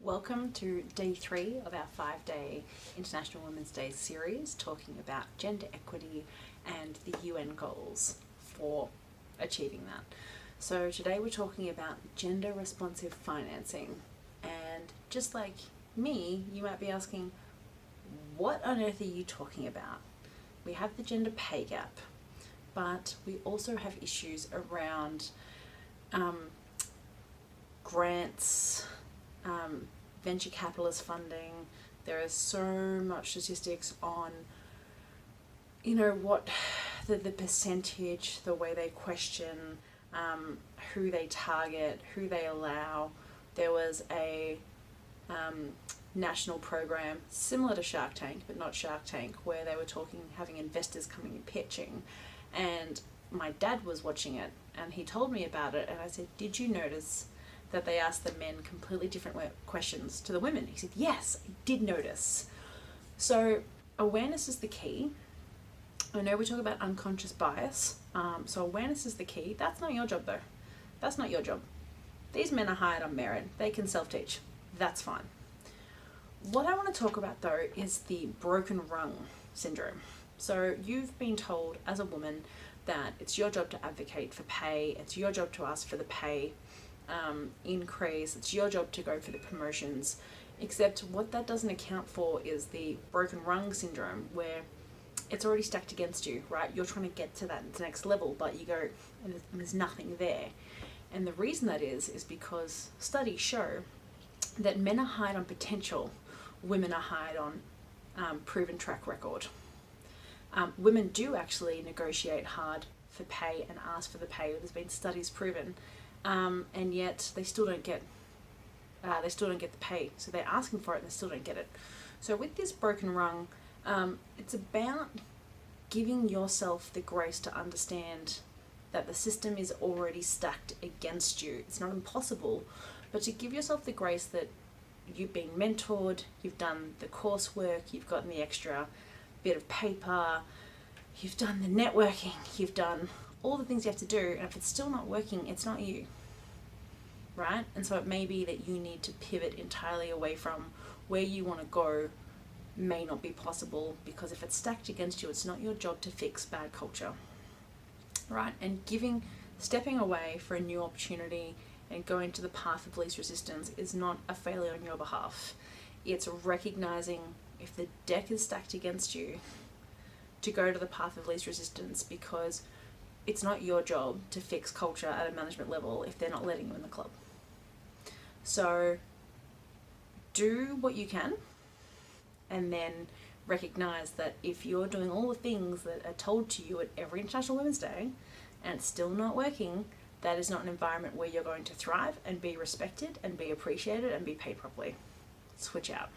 Welcome to day 3 of our 5-day International Women's Day series, talking about gender equity and the UN goals for achieving that. So today we're talking about gender responsive financing, and just like me, you might be asking, what on earth are you talking about? We have the gender pay gap, but we also have issues around grants, venture capitalist funding. There is so much statistics on, what the percentage, the way they question, who they target, who they allow. There was a national program similar to Shark Tank, but not Shark Tank, where they were having investors coming and pitching, and my dad was watching it and he told me about it, and I said, did you notice that they asked the men completely different questions to the women? He said, yes, I did notice. So awareness is the key. I know we talk about unconscious bias, so awareness is the key. That's not your job though. That's not your job. These men are hired on merit. They can self-teach. That's fine. What I want to talk about though is the broken rung syndrome. So you've been told as a woman that it's your job to advocate for pay. It's your job to ask for the pay increase. It's your job to go for the promotions, except what that doesn't account for is the broken rung syndrome, where it's already stacked against you, right? You're trying to get to that next level, but you go and there's nothing there. And the reason that is because studies show that men are hired on potential, women are hired on proven track record. Women do actually negotiate hard for pay and ask for the pay. There's been studies proven. And yet they still don't get the pay. So they're asking for it and they still don't get it. So with this broken rung, it's about giving yourself the grace to understand that the system is already stacked against you. It's not impossible, but to give yourself the grace that you've been mentored, you've done the coursework, you've gotten the extra bit of paper, you've done the networking, you've done all the things you have to do, and if it's still not working, it's not you, right? And so it may be that you need to pivot entirely away from where you want to go. May not be possible, because if it's stacked against you, it's not your job to fix bad culture, right? And stepping away for a new opportunity and going to the path of least resistance is not a failure on your behalf. It's recognizing if the deck is stacked against you, to go to the path of least resistance, because it's not your job to fix culture at a management level if they're not letting you in the club. So do what you can, and then recognize that if you're doing all the things that are told to you at every International Women's Day and it's still not working, that is not an environment where you're going to thrive and be respected and be appreciated and be paid properly. Switch out.